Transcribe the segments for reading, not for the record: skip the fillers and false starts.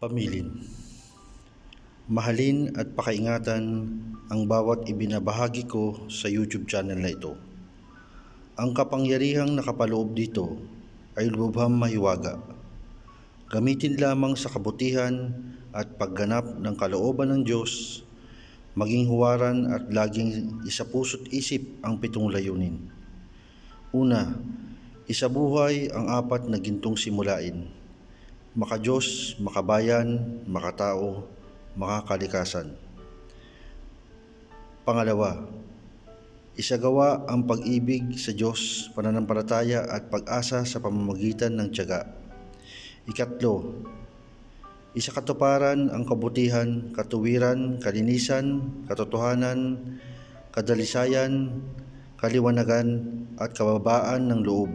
Pamilin. Mahalin at pakaingatan ang bawat ibinabahagi ko sa YouTube channel na ito. Ang kapangyarihang nakapaloob dito ay lubhang mahiwaga. Gamitin lamang sa kabutihan at pagganap ng kalooban ng Diyos, maging huwaran at laging isapuso't isip ang 7 layunin. Una, isabuhay ang 4 na gintong simulain: maka-Diyos, makabayan, makatao, makakalikasan. Pangalawa, isagawa ang pag-ibig sa Diyos, pananampalataya at pag-asa sa pamamagitan ng tiyaga. Ikatlo, isakatuparan ang kabutihan, katuwiran, kalinisan, katotohanan, kadalisayan, kaliwanagan at kababaan ng loob.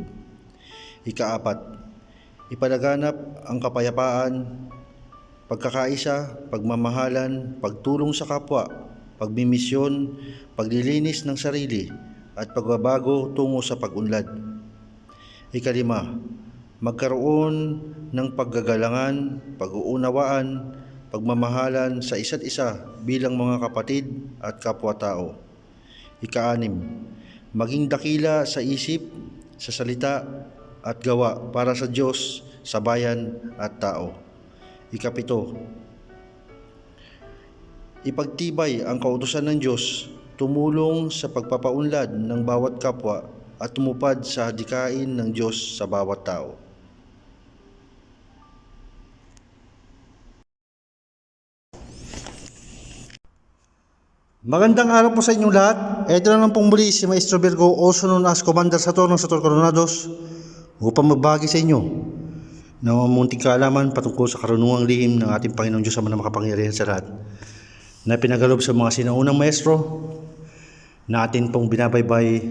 Ikaapat, ipalaganap ang kapayapaan, pagkakaisa, pagmamahalan, pagtulong sa kapwa, pagmimisyon, paglilinis ng sarili, at pagbabago tungo sa pag-unlad. Ikalima, magkaroon ng paggagalangan, pag-uunawaan, pagmamahalan sa isa't isa bilang mga kapatid at kapwa-tao. Ika-6, maging dakila sa isip, sa salita at gawa para sa Diyos, sa bayan at tao. Ika-7, ipagtibay ang kautusan ng Diyos, tumulong sa pagpapaunlad ng bawat kapwa at tumupad sa hadikain ng Diyos sa bawat tao. Magandang araw po sa inyong lahat. Ito na lang pong muli si Maestro Virgo, also known as Commander Sator ng Sator Coronados, upang magbahagi sa inyo ng munting kaalaman patungkol sa karunungang lihim ng ating Panginoong Diyos Ama na makapangyarihan sa lahat, na pinagalob sa mga sinaunang maestro na atin pong binabaybay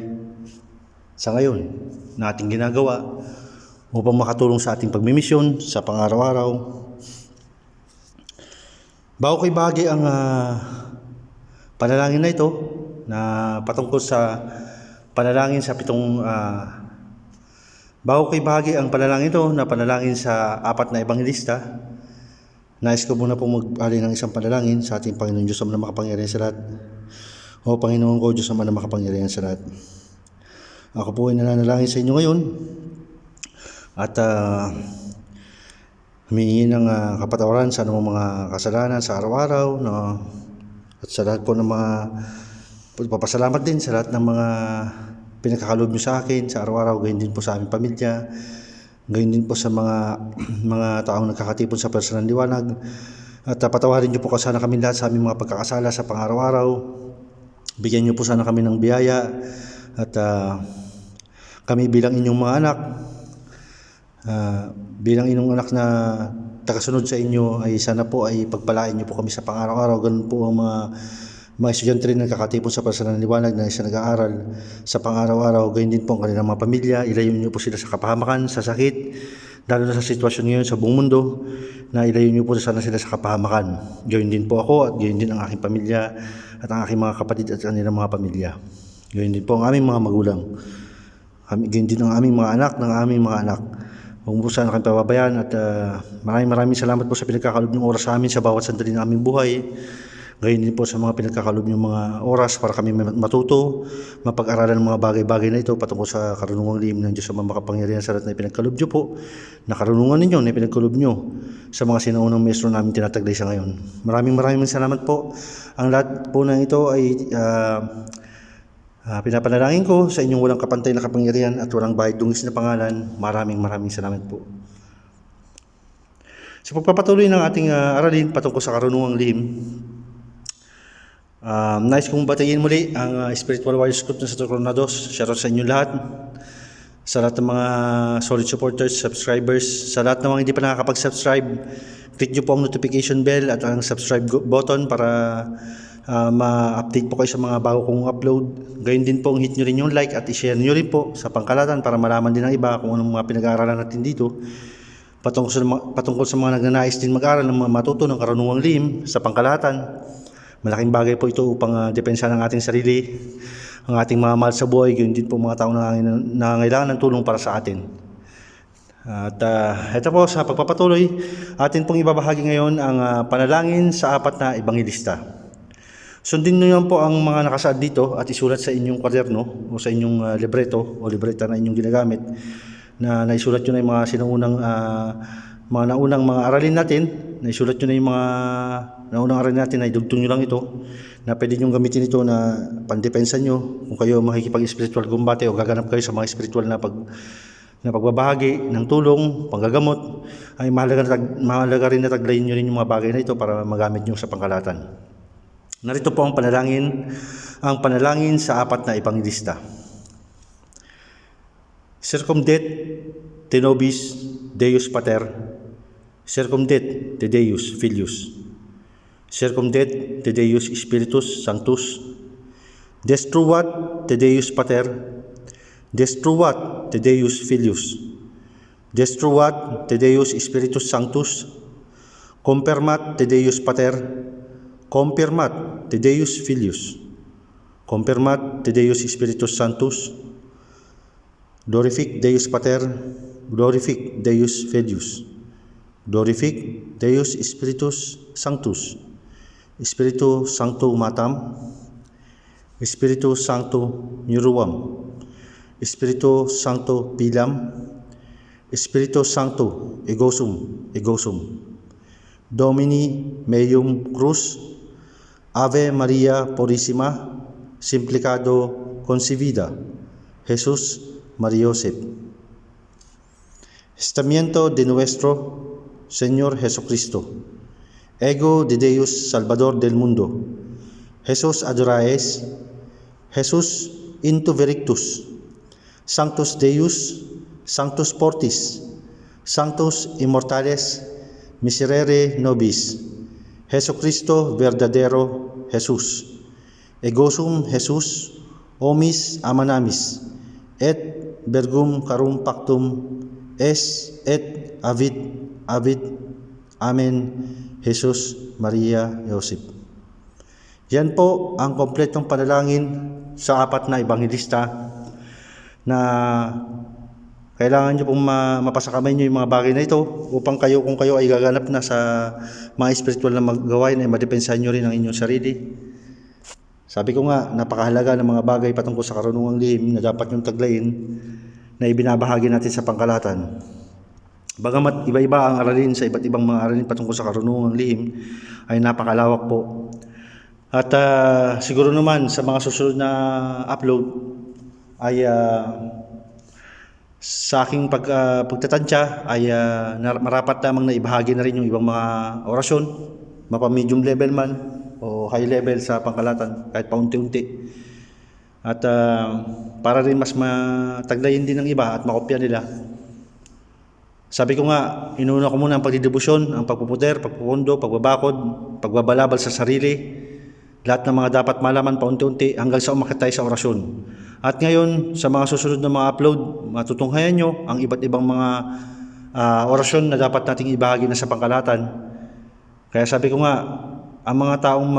sa ngayon na ating ginagawa upang makatulong sa ating pagmimisyon sa pang-araw-araw. Bago ko ibahagi ang panalangin na ito na patungkol sa panalangin sa bago ko ibahagi ang panalangin ito na panalangin sa 4 na ebanghelista, nais ko muna pong magbahagi ng isang panalangin sa ating Panginoon Diyos Ama na makapangyarihan sa lahat. O Panginoon ko, Diyos Ama na makapangyarihan sa lahat, ako po ay nananalangin sa inyo ngayon at humingi ng kapatawaran sa anumang mga kasalanan sa araw-araw, no? At sa lahat po ng mga papasalamat din sa lahat ng mga pinagkakaloob nyo sa akin sa araw-araw, gayon din po sa aming pamilya, gayon din po sa mga taong nagkakatipon sa personal liwanag. At patawarin nyo po sana kami lahat sa aming mga pagkakasala sa pang-araw-araw. Bigyan nyo po sana kami ng biyaya at kami bilang inyong mga anak, bilang inyong anak na tagasunod sa inyo, ay sana po ay pagpalain nyo po kami sa pang-araw-araw. Ganun po ang mga estudyante rin nagkakatipon sa personal liwanag na isa nag-aaral sa pang-araw-araw. Gayon din po ang kanilang mga pamilya. Ilayo nyo po sila sa kapahamakan, sa sakit, lalo na sa sitwasyon ngayon sa buong mundo, na ilayo nyo po sana sila sa kapahamakan. Gayon din po ako at gayon din ang aking pamilya at ang aking mga kapatid at kanilang mga pamilya. Gayon din po ang aming mga magulang. Gayon din ang aming mga anak ng aming mga anak. Huwag mo po sana kami pababayaan at maraming salamat po sa pinagkakalob ng oras sa amin sa bawat sandali ng aming buhay. Gayon din po sa mga pinagkakalob ng mga oras para kami matuto, mapag-aralan ng mga bagay-bagay na ito patungkol sa karunungang lihim ng Diyos Ama makapangyarihan sa lahat na pinagkalob nyo po, na karunungan ninyo na pinagkalob nyo sa mga sinaunang maestro namin tinataglay sa ngayon. Maraming salamat po. Ang lahat po ng ito ay pinapanalangin ko sa inyong walang kapantay na kapangyarihan at walang bahid dungis na pangalan. Maraming salamat po. Sa pagpapatuloy ng ating aralin patungkol sa karunungang lihim, nais kong batayin muli ang Spiritual Warriors Group ng Sator Coronados. Shoutout sa inyo lahat, sa lahat ng mga solid supporters, subscribers, sa lahat ng mga hindi pa nakakapag-subscribe, click nyo po ang notification bell at ang subscribe button para ma-update po kayo sa mga bago kong upload. Gayon din po, hit nyo rin yung like at i-share nyo rin po sa pangkalatan para malaman din ng iba kung anong mga pinag-aaralan natin dito patungkol sa mga nagnanais din mag-aral ng matuto ng karunungang lihim sa pangkalatan. Malaking bagay po ito upang depensa ng ating sarili, ang ating mga mahal sa buhay, gayon din po mga taong nangangailangan ng tulong para sa atin. At ito po sa pagpapatuloy, atin pong ibabahagi ngayon ang panalangin sa 4 na ebanghelista. Sundin niyo po ang mga nakasaad dito at isulat sa inyong kwaderno o sa inyong libreto o libreta na inyong ginagamit na naisulat nyo na yung mga mga naunang mga aralin natin, naisulat nyo na yung mga naunang aralin natin, na idugtong nyo lang ito, na pwede nyo gamitin ito na pandepensa nyo kung kayo makikipag-spiritual gumbate o gaganap kayo sa mga spiritual na pagbabahagi ng tulong, panggagamot. Ay mahalaga rin na taglayin nyo rin yung mga bagay na ito para magamit nyo sa pangkalahatan. Narito po ang panalangin sa 4 na ebanghelista. Circumdet te nobis Deus Pater, circumdet te Deus Filius, circumdet te Deus Spiritus Sanctus, destruat te Deus Pater, destruat te Deus Filius, destruat te Deus Spiritus Sanctus, confirmat te Deus Pater, confirmat te Deus Filius, confirmat te Deus Spiritus Sanctus, glorific Deus Pater, glorific Deus Filius, glorific Deus Spiritus Sanctus, Spiritu Sancto Matam, Spiritu Sancto Miruam, Spiritu Sancto Pilam, Spiritu Sancto Egosum, Domini meum cruz, Ave Maria Purissima, Simplicado concebida, Jesús María Josep. Estamiento de nuestro Señor Jesucristo, ego de Deus Salvador del mundo, Jesús adoraes, Jesús into verictus, Sanctus Deus, Sanctus Portis, Sanctus Immortales, Miserere nobis, Jesucristo verdadero Jesús, egosum Jesús, omis amanamis, et vergum carum pactum es et avid, amen, Jesus Maria Joseph. Yan po ang kompletong panalangin sa 4 na ebanghelista na kailangan nyo pong mapasakamay nyo yung mga bagay na ito upang kung kayo ay gaganap na sa mga spiritual na gawain ay madepensahan nyo rin ang inyong sarili. Sabi ko nga, napakahalaga ng mga bagay patungkol sa karunungang lihim na dapat yung taglayin na ibinabahagi natin sa pangkalahatan. Bagamat iba-iba ang aralin sa iba't ibang mga aralin patungkol sa karunungang lihim, ay napakalawak po. At siguro naman sa mga susunod na upload ay sa aking pagtatansya ay marapat lamang na ibahagi na rin yung ibang mga orasyon, mapa-medium level man o high level sa pangkalahatan, kahit paunti-unti. At para rin mas mataglayin din ng iba at makopya nila. Sabi ko nga, inuna ko muna ang pagdidebosyon, ang pagpupuder, pagpupundo, pagbabakod, pagbabalabal sa sarili, lahat ng mga dapat malaman paunti-unti hanggang sa umakyat tayo sa orasyon. At ngayon, sa mga susunod na mga upload, matutunghayan nyo ang iba't ibang mga orasyon na dapat nating ibahagi na sa pangkalahatan. Kaya sabi ko nga, ang mga taong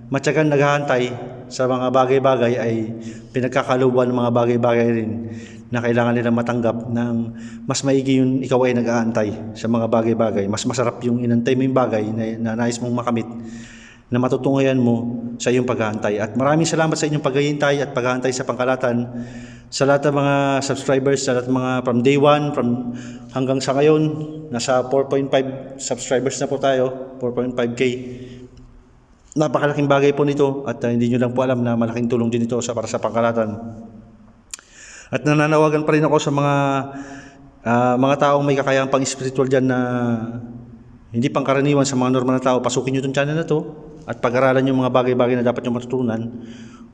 matyagang naghahantay sa mga bagay-bagay ay pinagkakaluban ng mga bagay-bagay rin na kailangan nila matanggap ng mas maigi yung ikaw ay nag-aantay sa mga bagay-bagay. Mas masarap yung inantay mo yung bagay na nais mong makamit na matutunghayan mo sa iyong pag-aantay. At maraming salamat sa inyong paghihintay at pag-aantay sa pangkalahatan. Sa lahat ng mga subscribers, sa lahat ng mga from day 1, hanggang sa ngayon, nasa 4.5 subscribers na po tayo, 4.5k. Napakalaking bagay po nito at hindi nyo lang po alam na malaking tulong din ito para sa pangkalahatan. At nananawagan pa rin ako sa mga taong may kakayahang pang-spiritual dyan na hindi pangkaraniwan sa mga normal na tao. Pasukin nyo itong channel na to at pag-aralan yung mga bagay-bagay na dapat nyo matutunan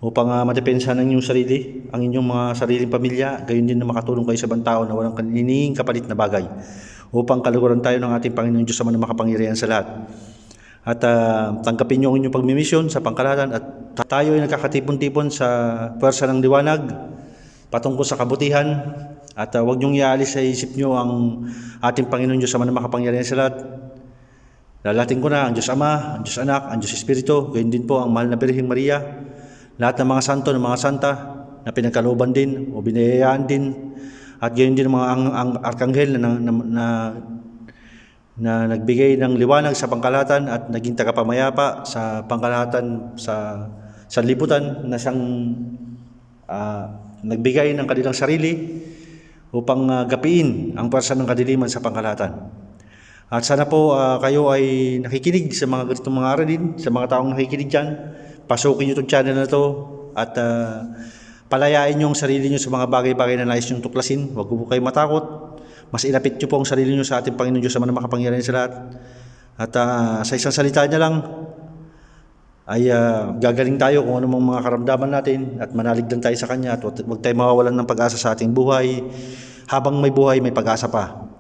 upang madepensa ng inyong sarili, ang inyong mga sariling pamilya, gayon din na makatulong kayo sa ibang tao na walang hinihinging kapalit na bagay upang kaluguran tayo ng ating Panginoon Diyos na makapangyarihan sa lahat. At tanggapin nyo ang inyong pagmimisyon sa pangkalahatan at tayo ay nagkakatipon-tipon sa pwersa ng liwanag patungkol sa kabutihan at huwag nyong iaalis sa isip nyo ang ating Panginoon Diyos na makapangyarihan sa lahat. Lalating ko na ang Diyos Ama, ang Diyos Anak, ang Diyos Espiritu, gayon din po ang mahal na Birheng Maria, lahat ng mga santo, ng mga santa, na pinagkalooban din o binayayaan din. At gayon din ang mga ang arkanghel na nagbigay ng liwanag sa pangkalahatan at naging tagapamayapa sa pangkalahatan sa libutan na siyang nagbigay ng kanilang sarili upang gapiin ang pwersa ng kadiliman sa pangkalahatan. At sana po kayo ay nakikinig sa mga ganitong mga aralin, sa mga taong nakikinig dyan. Pasukin nyo itong channel na to at palayain nyo ang sarili nyo sa mga bagay-bagay na nais nyong tuklasin. Huwag po kayo matakot. Mas ilapit nyo po ang sarili nyo sa ating Panginoon Diyos sa makapangyarihan sa lahat. At sa isang salita niya lang ay gagaling tayo kung anumang mga karamdaman natin at manalig lang tayo sa Kanya at huwag tayo mawawalan ng pag-asa sa ating buhay. Habang may buhay, may pag-asa pa.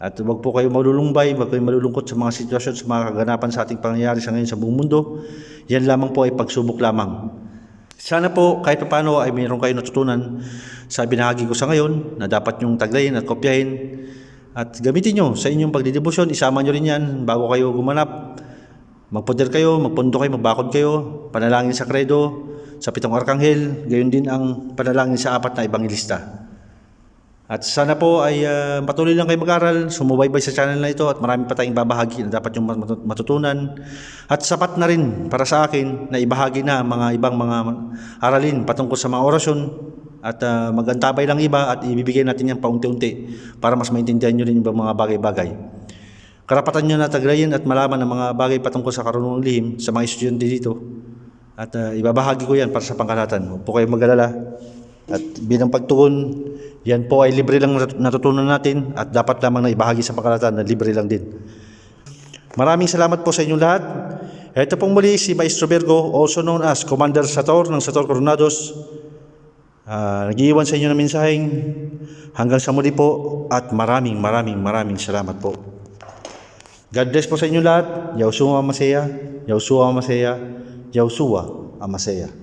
At huwag po kayo malulumbay, huwag kayo malulungkot sa mga sitwasyon, sa mga kaganapan sa ating pangyayari sa ngayon sa buong mundo. Yan lamang po ay pagsubok lamang. Sana po kahit paano ay mayroon kayo natutunan sa binahagi ko sa ngayon na dapat nyong taglayin at kopyahin at gamitin nyo sa inyong pagdidebosyon. Isama nyo rin yan bago kayo gumanap. Magpoder kayo, magpundo kayo, magbakod kayo, panalangin sa kredo, sa 7 arkanghel, gayon din ang panalangin sa 4 na ebanghelista. At sana po ay patuloy lang kayo mag-aral, sumubaybay sa channel na ito at marami pa tayong babahagi na dapat yung matutunan. At sapat na rin para sa akin na ibahagi na mga ibang mga aralin patungkol sa mga orasyon at magantabay lang iba at ibibigay natin yan paunti-unti para mas maintindihan nyo rin yung mga bagay-bagay. Karapatan nyo na taglayin at malaman ang mga bagay patungkol sa karunungang lihim sa mga estudyante dito. At ibabahagi ko yan para sa pangkalahatan. Huwag po kayong mag-alala. At bilang pagtugon, yan po ay libre lang natutunan natin at dapat lamang na ibahagi sa pangkalahatan na libre lang din. Maraming salamat po sa inyong lahat. Ito pong muli si Maestro Virgo, also known as Commander Sator ng Sator Coronados. Nag-iiwan sa inyo ng mensaheng hanggang sa muli po at maraming salamat po. God bless po sa inyong lahat. Yahushua Mashiach, Yahushua Mashiach, Yahushua Mashiach.